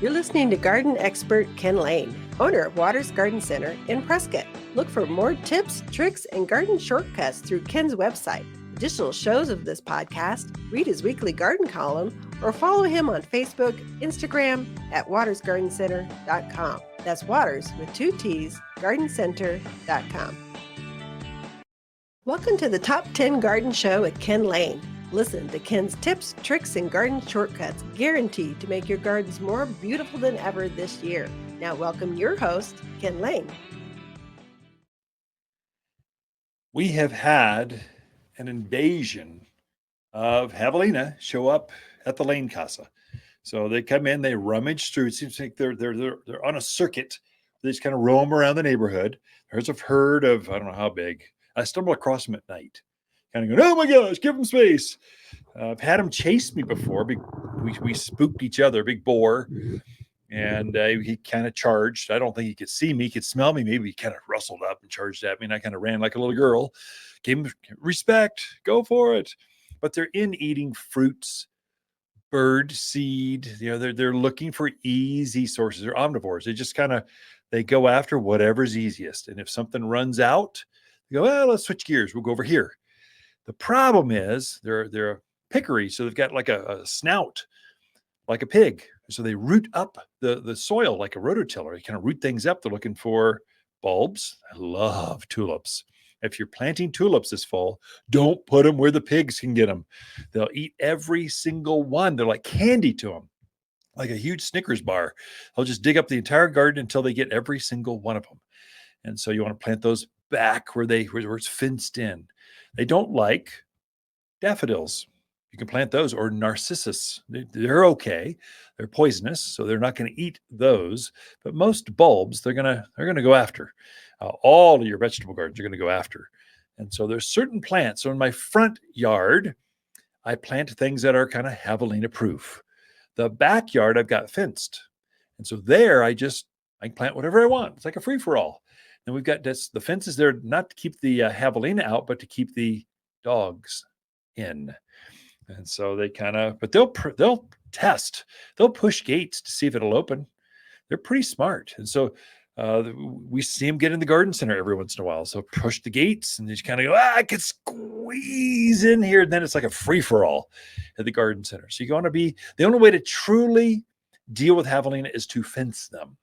You're listening to garden expert Ken Lain, owner of Waters Garden Center in Prescott. Look for more tips, tricks, and garden shortcuts through Ken's website. Additional shows of this podcast, read his weekly garden column, or follow him on Facebook, Instagram at watersgardencenter.com. That's Waters with 2 T's, gardencenter.com. Welcome to the Top 10 Garden Show with Ken Lain. Listen to Ken's tips, tricks, and garden shortcuts guaranteed to make your gardens more beautiful than ever this year. Now welcome your host, Ken Lain. We have had an invasion of javelina show up at the Lain Casa. So they come in, they rummage through. It seems like they're on a circuit. They just kind of roam around the neighborhood. There's a herd of, I don't know how big. I stumble across them at night. Kind of going, oh my gosh, give them space. I've had them chase me before. We spooked each other, big boar. And he kind of charged. I don't think he could see me. He could smell me. Maybe he kind of rustled up and charged at me. And I kind of ran like a little girl. Gave him respect. Go for it. But they're in eating fruits, bird seed. They're looking for easy sources. They're omnivores. They go after whatever's easiest. And if something runs out, they go, well, let's switch gears. We'll go over here. The problem is they're a pickery, so they've got like a snout, like a pig. So they root up the soil like a rototiller. They kind of root things up. They're looking for bulbs. I love tulips. If you're planting tulips this fall, don't put them where the pigs can get them. They'll eat every single one. They're like candy to them, like a huge Snickers bar. They'll just dig up the entire garden until they get every single one of them. And so you want to plant those back where it's fenced in. They don't like daffodils. You can plant those, or narcissus. They're okay. They're poisonous, so they're not going to eat those. But most bulbs, they're going to go after. All of your vegetable gardens are going to go after. And so there's certain plants. So in my front yard, I plant things that are kind of javelina proof. The backyard, I've got fenced. And so there, I can plant whatever I want. It's like a free for all. And we've got the fences there not to keep the javelina out, but to keep the dogs in. And so but they'll test. They'll push gates to see if it'll open. They're pretty smart. And so we see them get in the garden center every once in a while. So push the gates and they just kind of go, I can squeeze in here. And then it's like a free for all at the garden center. So you want to the only way to truly deal with javelina is to fence them.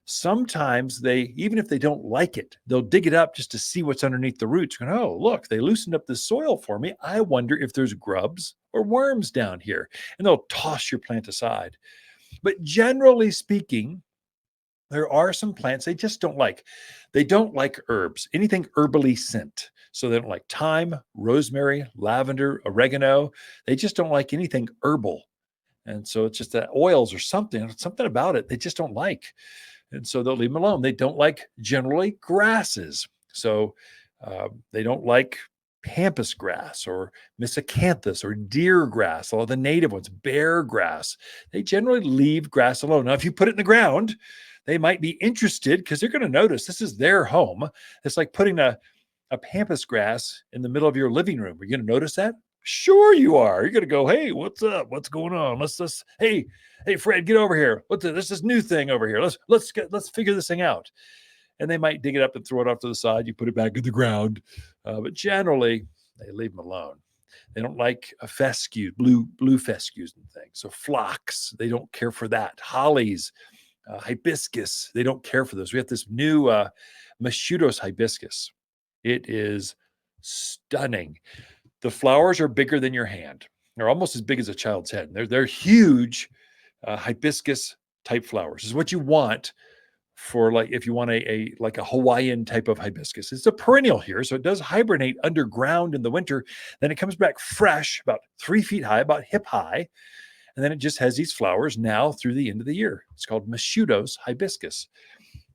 Sometimes even if they don't like it, they'll dig it up just to see what's underneath the roots. Going, oh, look, they loosened up the soil for me. I wonder if there's grubs or worms down here. And they'll toss your plant aside. But generally speaking, there are some plants they just don't like. They don't like herbs, anything herbally scent. So they don't like thyme, rosemary, lavender, oregano. They just don't like anything herbal. And so it's just that oils or something about it they just don't like. And so they'll leave them alone. They don't like generally grasses. So they don't like pampas grass or miscanthus or deer grass, all the native ones, bear grass. They generally leave grass alone. Now, if you put it in the ground, they might be interested because they're going to notice this is their home. It's like putting a pampas grass in the middle of your living room. Are you going to notice that? Sure you are. You're going to go, hey, what's up? What's going on? Hey, Fred, get over here. There's this new thing over here. Let's figure this thing out. And they might dig it up and throw it off to the side. You put it back in the ground. But generally, they leave them alone. They don't like fescue, blue fescues and things. So phlox, they don't care for that. Hollies, hibiscus, they don't care for those. We have this new Mashudos hibiscus. It is stunning. The flowers are bigger than your hand. They're almost as big as a child's head. They're huge hibiscus type flowers. This is what you want for if you want a Hawaiian type of hibiscus. It's a perennial here, so it does hibernate underground in the winter. Then it comes back fresh, about 3 feet high, about hip high. And then it just has these flowers now through the end of the year. It's called Mashudos hibiscus.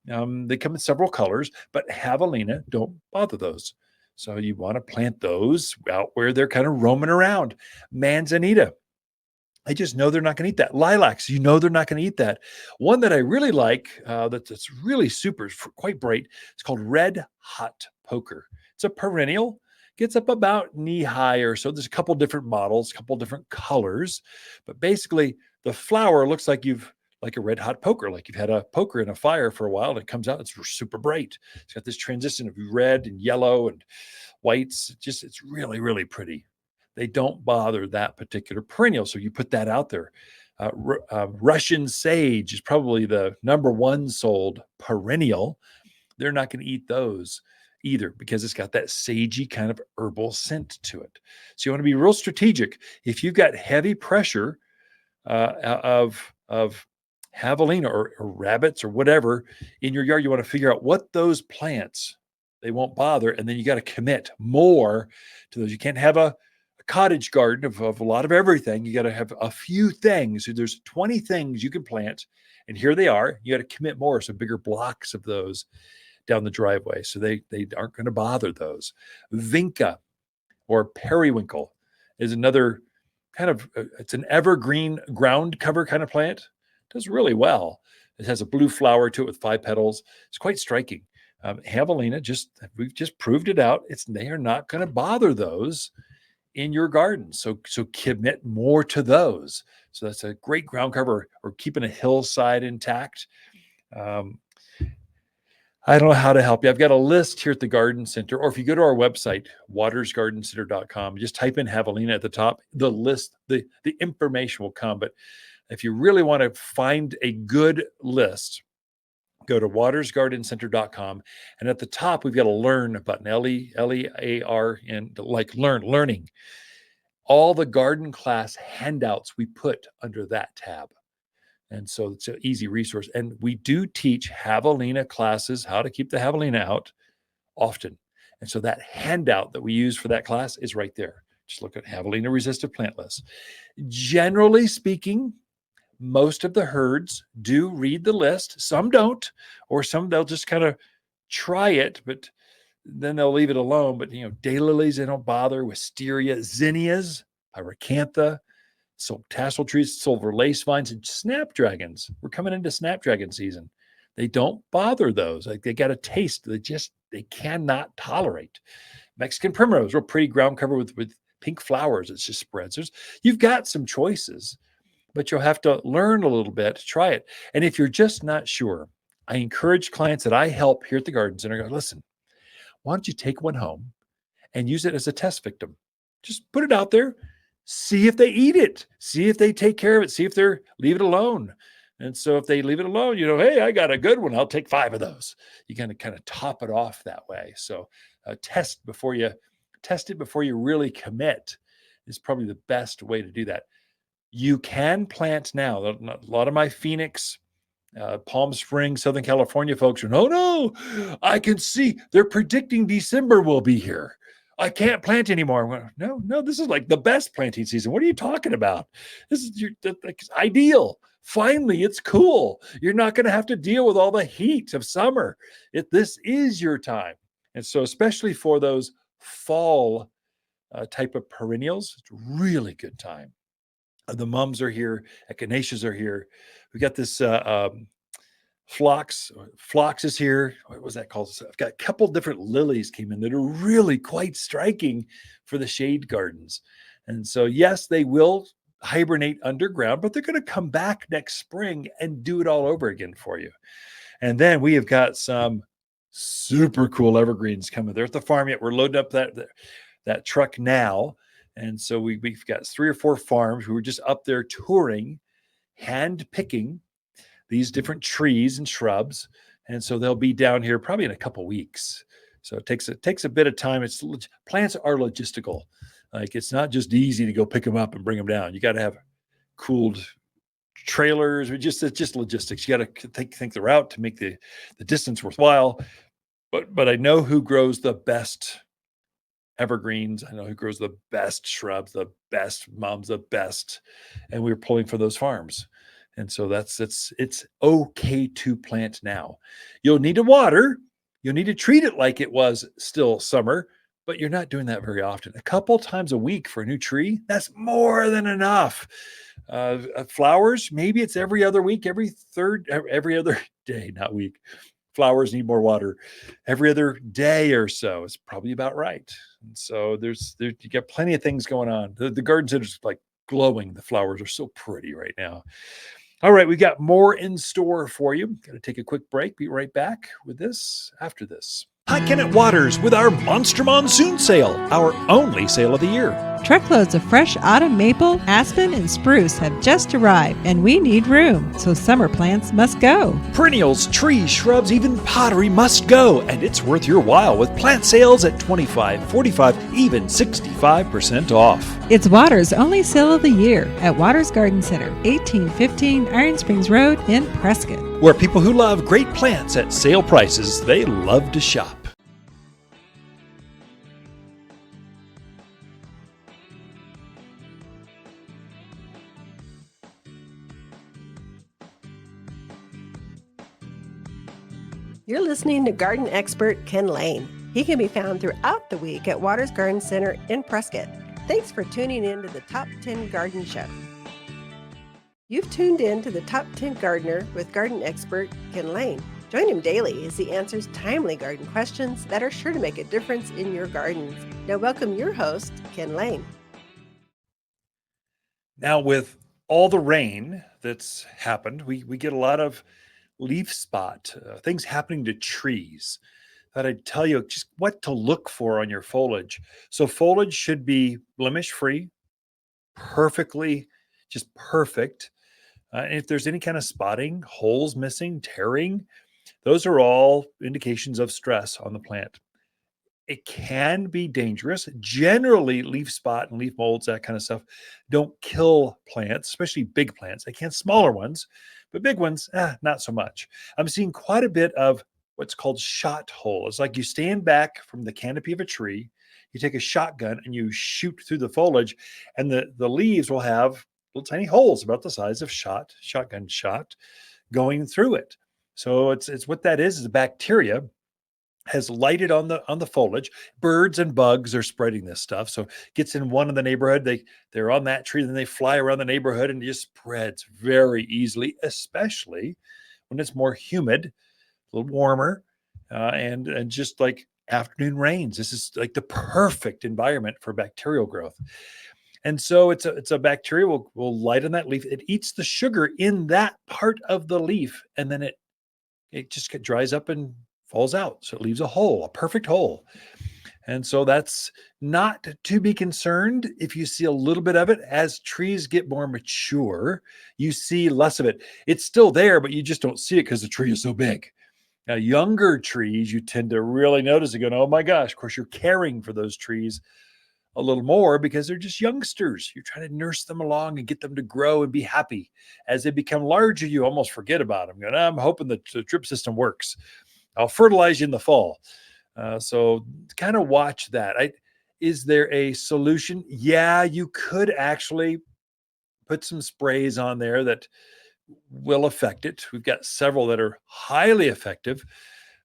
They come in several colors, but javelina don't bother those. So you want to plant those out where they're kind of roaming around. Manzanita. I just know they're not going to eat that. Lilacs, you know they're not going to eat that. One that I really like, that's really super, quite bright, it's called Red Hot Poker. It's a perennial, gets up about knee high or so. There's a couple different models, a couple different colors, but basically the flower looks like like a red hot poker, like you've had a poker in a fire for a while, and it comes out, it's super bright. It's got this transition of red and yellow and whites. It's really, really pretty. They don't bother that particular perennial. So you put that out there. Russian sage is probably the number one sold perennial. They're not going to eat those either because it's got that sagey kind of herbal scent to it. So you want to be real strategic. If you've got heavy pressure of javelina or rabbits or whatever in your yard, you want to figure out what those plants they won't bother, and then you got to commit more to those. You can't have a cottage garden of a lot of everything. You got to have a few things. So there's 20 things you can plant, and here they are. You got to commit more, so bigger blocks of those down the driveway. So they aren't going to bother those. Vinca or periwinkle is another kind of, it's an evergreen ground cover kind of plant. It does really well. It has a blue flower to it with 5 petals. It's quite striking. Javelina, we've just proved it out. They are not going to bother those in your garden. So commit more to those. So that's a great ground cover, or keeping a hillside intact. I don't know how to help you. I've got a list here at the garden center, or if you go to our website, watersgardencenter.com, just type in javelina at the top, the list, the information will come. But if you really want to find a good list, go to watersgardencenter.com. And at the top, we've got a learn button, Learn, like learning. All the garden class handouts we put under that tab. And so it's an easy resource. And we do teach javelina classes, how to keep the javelina out often. And so that handout that we use for that class is right there. Just look at javelina resistant plant list. Generally speaking, most of the herds do read the list. Some don't, or some they'll just kind of try it, but then they'll leave it alone. But daylilies, they don't bother. Wisteria, zinnias, pyracantha, tassel trees, silver lace vines, and snapdragons. We're coming into snapdragon season. They don't bother those. Like, they got a taste. They cannot tolerate. Mexican primrose, real pretty ground cover with pink flowers. It's just spreads. You've got some choices, but you'll have to learn a little bit to try it. And if you're just not sure, I encourage clients that I help here at the Garden Center, go, listen, why don't you take one home and use it as a test victim? Just put it out there. See if they eat it. See if they take care of it. See if they're leave it alone. And so if they leave it alone, hey, I got a good one. I'll take 5 of those. You kind of top it off that way. So test it before you really commit is probably the best way to do that. You can plant now. A lot of my Phoenix, Palm Springs, Southern California folks are, no, I can see they're predicting December will be here. I can't plant anymore. No, this is like the best planting season. What are you talking about? This is ideal. Finally, it's cool. You're not going to have to deal with all the heat of summer. This is your time. And so, especially for those fall type of perennials, it's a really good time. The mums are here. Echinaceas are here. We got this phlox. Phlox is here. What was that called? So I've got a couple different lilies came in that are really quite striking for the shade gardens. And so, yes, they will hibernate underground, but they're going to come back next spring and do it all over again for you. And then we have got some super cool evergreens coming. They're at the farm yet. We're loading up that truck now. And so we've got 3 or 4 farms. We were just up there touring, hand picking these different trees and shrubs. And so they'll be down here probably in a couple weeks. So it takes a bit of time. Plants are logistical. Like, it's not just easy to go pick them up and bring them down. You got to have cooled trailers. It's just logistics. You got to think the route to make the distance worthwhile. But I know who grows the best evergreens. I know who grows the best shrubs, the best mums, the best. And we're pulling for those farms. And so it's okay to plant now. You'll need to water. You'll need to treat it like it was still summer, but you're not doing that very often. A couple times a week for a new tree, that's more than enough. Flowers, maybe it's every other week, every other day, not week. Flowers need more water every other day or so. It's probably about right. And so you got plenty of things going on. The garden center's like glowing. The flowers are so pretty right now. All right, we got more in store for you. Got to take a quick break. Be right back with this after this. Hi, Kennett Waters with our Monster Monsoon Sale, our only sale of the year. Truckloads of fresh autumn maple, aspen, and spruce have just arrived, and we need room, so summer plants must go. Perennials, trees, shrubs, even pottery must go, and it's worth your while with plant sales at 25, 45, even 65% off. It's Waters' only sale of the year at Waters Garden Center, 1815 Iron Springs Road in Prescott. Where people who love great plants at sale prices, they love to shop. You're listening to garden expert Ken Lain. He can be found throughout the week at Waters Garden Center in Prescott. Thanks for tuning in to the Top 10 Garden Show. You've tuned in to the Top 10 Gardener with garden expert Ken Lain. Join him daily as he answers timely garden questions that are sure to make a difference in your gardens. Now welcome your host, Ken Lain. Now with all the rain that's happened, we get a lot of leaf spot, things happening to trees that I tell you just what to look for on your foliage. So foliage should be blemish free, perfectly, just perfect. And if there's any kind of spotting, holes missing, tearing, those are all indications of stress on the plant. It can be dangerous. Generally, leaf spot and leaf molds, that kind of stuff, don't kill plants, especially big plants. They can smaller ones, but big ones, not so much. I'm seeing quite a bit of what's called shot hole. It's like you stand back from the canopy of a tree, you take a shotgun and you shoot through the foliage, and the leaves will have little tiny holes about the size of shotgun shot going through it. So it's what that is a bacteria has lighted on the foliage. Birds and bugs are spreading this stuff. So gets in one in the neighborhood, they're on that tree, then they fly around the neighborhood and it just spreads very easily, especially when it's more humid, a little warmer, and just like afternoon rains. This is like the perfect environment for bacterial growth. And so it's a bacteria will light on that leaf. It eats the sugar in that part of the leaf, and then it just dries up and falls out. So it leaves a hole, a perfect hole. And so that's not to be concerned if you see a little bit of it. As trees get more mature, you see less of it. It's still there, but you just don't see it because the tree is so big. Now, younger trees, you tend to really notice it going, oh my gosh. Of course, you're caring for those trees a little more because they're just youngsters. You're trying to nurse them along and get them to grow and be happy. As they become larger, you almost forget about them. I'm hoping the drip system works. I'll fertilize you in the fall. So kind of watch that. Is there a solution? Yeah, you could actually put some sprays on there that will affect it. We've got several that are highly effective,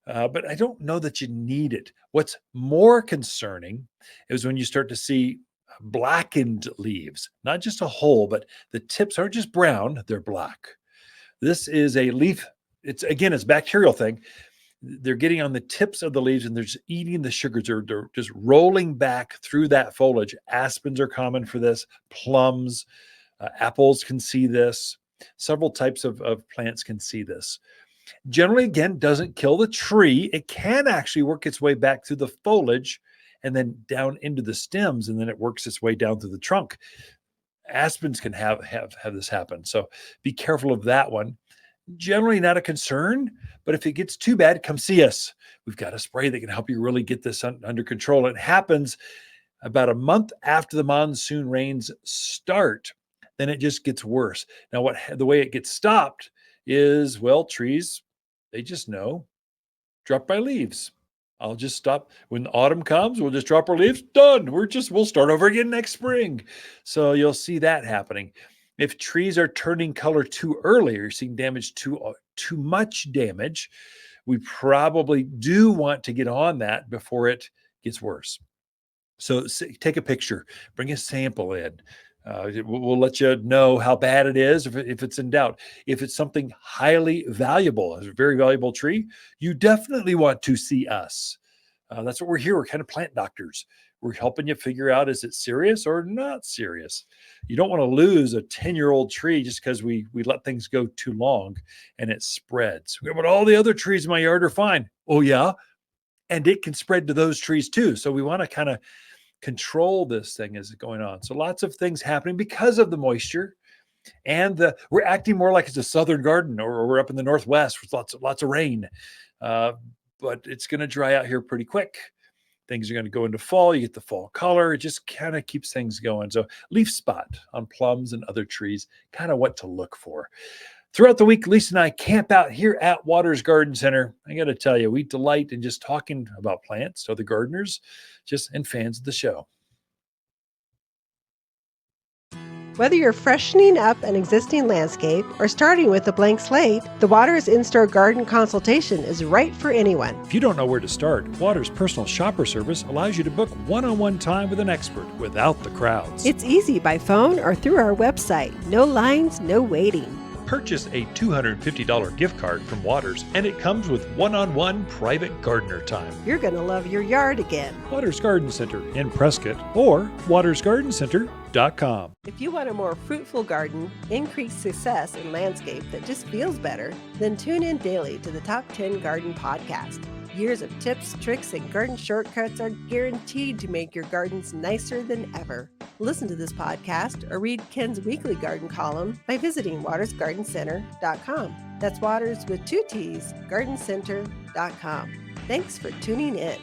but I don't know that you need it. What's more concerning is when you start to see blackened leaves, not just a hole, but the tips aren't just brown, they're black. This is a leaf. It's bacterial thing. They're getting on the tips of the leaves and they're just eating the sugars. They're just rolling back through that foliage. Aspens are common for this. Plums, apples can see this. Several types of plants can see this. Generally, again, doesn't kill the tree. It can actually work its way back through the foliage and then down into the stems, and then it works its way down through the trunk. Aspens can have this happen. So be careful of that one. Generally not a concern, but if it gets too bad, come see us. We've got a spray that can help you really get this under control. It happens about a month after the monsoon rains start. Then it just gets worse. Now, the way it gets stopped is, trees, they just know, drop my leaves. I'll just stop. When autumn comes, we'll just drop our leaves. Done. We'll start over again next spring. So you'll see that happening. If trees are turning color too early, or you're seeing damage too much damage, we probably do want to get on that before it gets worse. So take a picture, bring a sample in. We'll let you know how bad it is if it's in doubt. If it's something highly valuable, a very valuable tree, you definitely want to see us. That's what we're here. We're kind of plant doctors. We're helping you figure out, is it serious or not serious? You don't want to lose a 10-year-old tree just because we let things go too long and it spreads. But all the other trees in my yard are fine. Oh, yeah. And it can spread to those trees too. So we want to kind of control this thing as it's going on. So lots of things happening because of the moisture, and we're acting more like it's a southern garden, or we're up in the Northwest with lots of rain. But it's going to dry out here pretty quick. Things are going to go into fall. You get the fall color. It just kind of keeps things going. So leaf spot on plums and other trees, kind of what to look for. Throughout the week, Lisa and I camp out here at Waters Garden Center. I got to tell you, we delight in just talking about plants to other gardeners, and fans of the show. Whether you're freshening up an existing landscape or starting with a blank slate, the Waters In-Store Garden Consultation is right for anyone. If you don't know where to start, Waters' personal shopper service allows you to book one-on-one time with an expert without the crowds. It's easy by phone or through our website. No lines, no waiting. Purchase a $250 gift card from Waters, and it comes with one-on-one private gardener time. You're going to love your yard again. Waters Garden Center in Prescott, or watersgardencenter.com. If you want a more fruitful garden, increased success in landscape that just feels better, then tune in daily to the Top 10 Garden Podcast. Years of tips, tricks, and garden shortcuts are guaranteed to make your gardens nicer than ever. Listen to this podcast or read Ken's weekly garden column by visiting watersgardencenter.com. That's Waters with 2 T's, gardencenter.com. Thanks for tuning in.